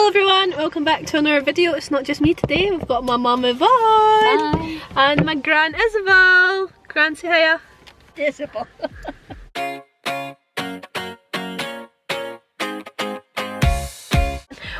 everyone, welcome back to another video. It's not just me today, we've got my mum Yvonne and my gran Isabel. Gran, say hiya. Isabel.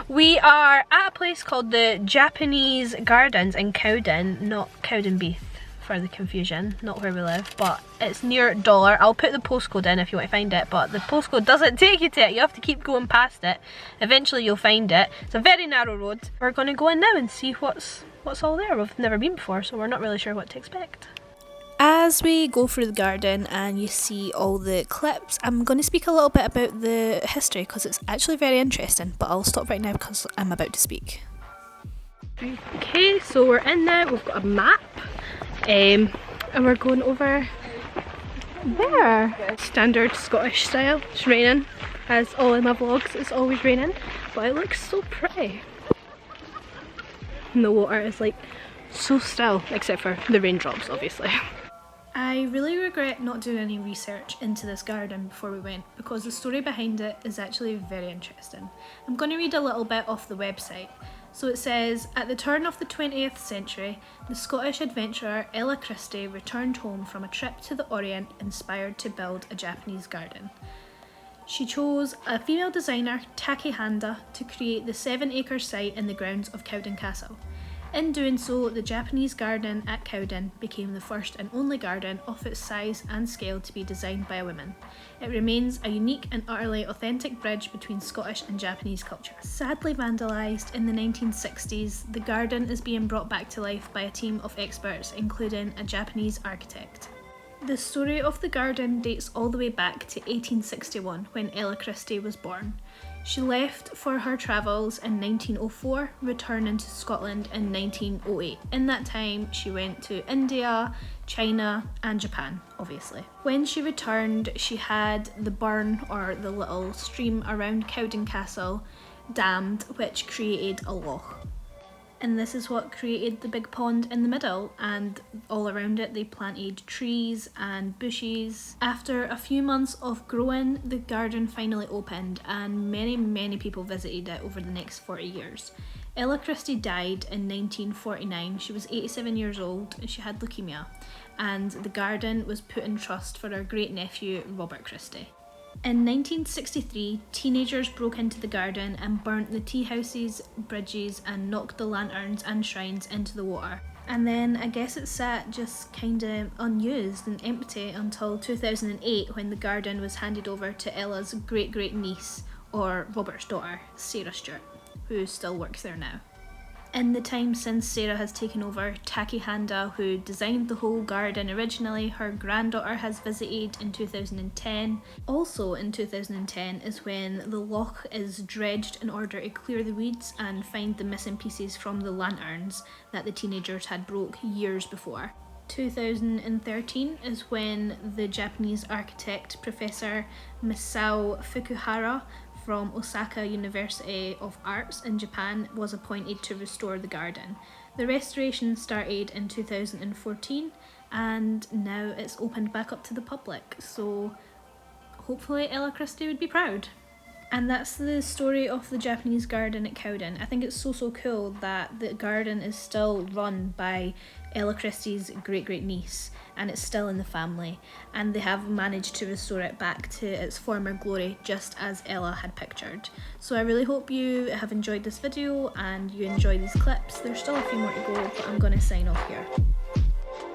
We are at a place called the Japanese Gardens in Cowden, not Cowden Beef for the confusion, not where we live, but it's near Dollar. I'll put the postcode in if you want to find it, but the postcode doesn't take you to it, you have to keep going past it. Eventually you'll find it. It's a very narrow road. We're going to go in now and see what's all there. We've never been before, so we're not really sure what to expect. As we go through the garden and you see all the clips, I'm going to speak a little bit about the history because it's actually very interesting, but I'll stop right now because I'm about to speak. Okay, so we're in there, we've got a map, and we're going over there. Standard Scottish style. It's raining, as all in my vlogs, it's always raining, but it looks so pretty. And the water is like so still, except for the raindrops obviously. I really regret not doing any research into this garden before we went because the story behind it is actually very interesting. I'm going to read a little bit off the website. So it says, at the turn of the 20th century, the Scottish adventurer Ella Christie returned home from a trip to the Orient inspired to build a Japanese garden. She chose a female designer, Takehanda, to create the 7-acre site in the grounds of Cowden Castle. In doing so, the Japanese garden at Cowden became the first and only garden of its size and scale to be designed by a woman. It remains a unique and utterly authentic bridge between Scottish and Japanese culture. Sadly vandalised in the 1960s, the garden is being brought back to life by a team of experts, including a Japanese architect. The story of the garden dates all the way back to 1861 when Ella Christie was born. She left for her travels in 1904, returning to Scotland in 1908. In that time, she went to India, China and Japan, obviously. When she returned, she had the burn, or the little stream around Cowden Castle, dammed, which created a loch. And this is what created the big pond in the middle, and all around it they planted trees and bushes. After a few months of growing, the garden finally opened and many people visited it over the next 40 years. Ella Christie died in 1949. She was 87 years old and she had leukemia, and the garden was put in trust for her great nephew Robert Christie. In 1963, teenagers broke into the garden and burnt the tea houses, bridges and knocked the lanterns and shrines into the water. And then I guess it sat just kinda unused and empty until 2008 when the garden was handed over to Ella's great niece, or Robert's daughter, Sarah Stewart, who still works there now. In the time since Sarah has taken over, Takehanda, who designed the whole garden originally, her granddaughter has visited in 2010. Also in 2010 is when the loch is dredged in order to clear the weeds and find the missing pieces from the lanterns that the teenagers had broke years before. 2013 is when the Japanese architect Professor Misao Fukuhara from Osaka University of Arts in Japan was appointed to restore the garden. The restoration started in 2014 and now it's opened back up to the public, so hopefully Ella Christie would be proud. And that's the story of the Japanese garden at Cowden. I think it's so cool that the garden is still run by Ella Christie's great niece, and it's still in the family, and they have managed to restore it back to its former glory just as Ella had pictured. So I really hope you have enjoyed this video and you enjoy these clips. There's still a few more to go, but I'm gonna sign off here.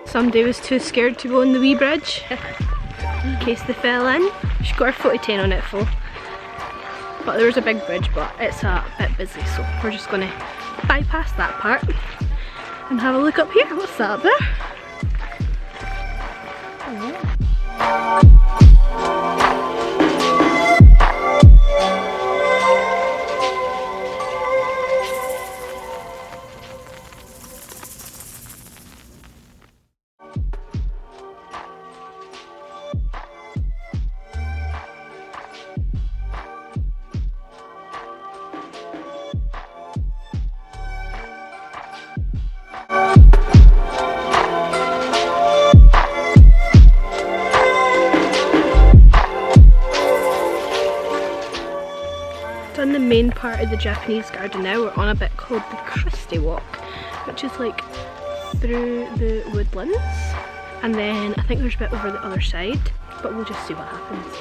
Somebody was too scared to go on the wee bridge in case they fell in. She got her footy 10 on it full. But there was a big bridge, but it's a bit busy, so we're just going to bypass that part and have a look up here. What's that up there? of the Japanese garden now. We're on a bit called the Christie Walk, which is like through the woodlands, and then I think there's a bit over the other side, but we'll just see what happens.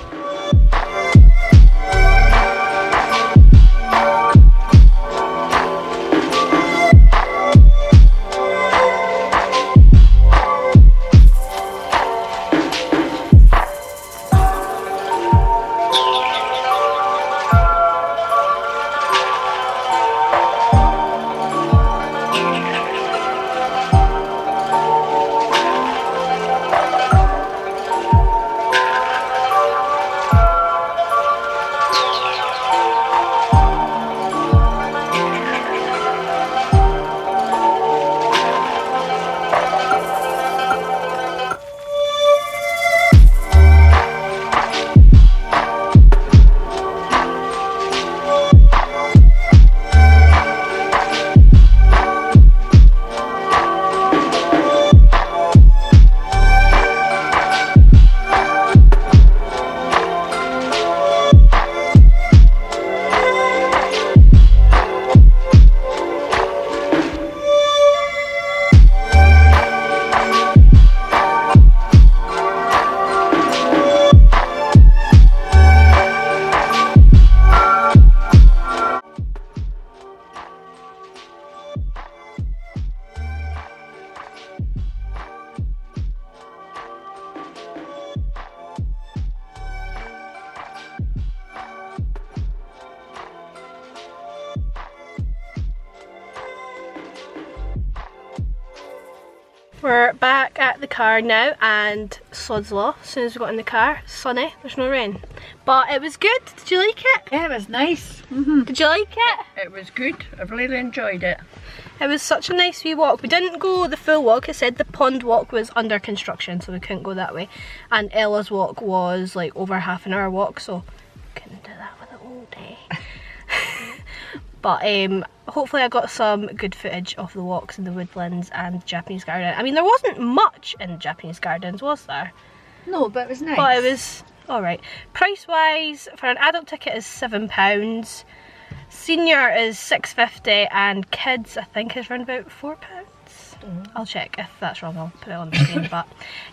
We're back at the car now, and sod's law, as soon as we got in the car, sunny, there's no rain. But it was good. Did you like it? Yeah, it was nice. Did you like it? It was good. I really enjoyed it. It was such a nice wee walk. We didn't go the full walk. It said the pond walk was under construction, so we couldn't go that way. And Ella's walk was like over half an hour walk, so couldn't do that with it all day. But hopefully I got some good footage of the walks in the woodlands and Japanese garden. I mean, there wasn't much in Japanese gardens, was there? No, but it was nice. But it was alright. Price wise, for an adult ticket is £7. Senior is £6.50, and kids I think is around about £4. I'll check if that's wrong, I'll put it on the screen. But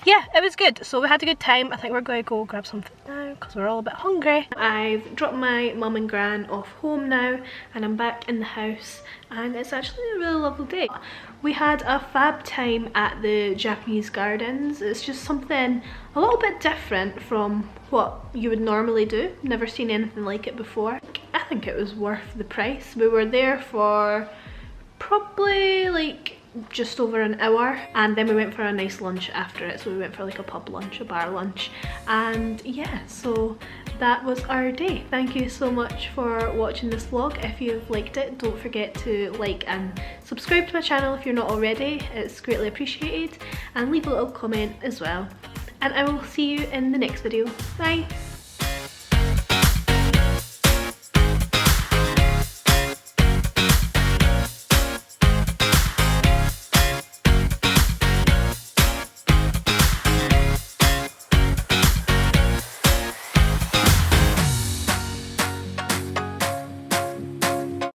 yeah, it was good. So we had a good time. I think we're going to go grab some food now because we're all a bit hungry. I've dropped my mum and gran off home now, and I'm back in the house, and it's actually a really lovely day. We had a fab time at the Japanese gardens. It's just something a little bit different from what you would normally do. Never seen anything like it before. I think it was worth the price. We were there for probably like just over an hour, and then we went for a nice lunch after it. So we went for like a pub lunch, a bar lunch, and yeah, so that was our day. Thank you so much for watching this vlog. If you've liked it, don't forget to like and subscribe to my channel if you're not already. It's greatly appreciated, and leave a little comment as well. And I will see you in the next video. Bye!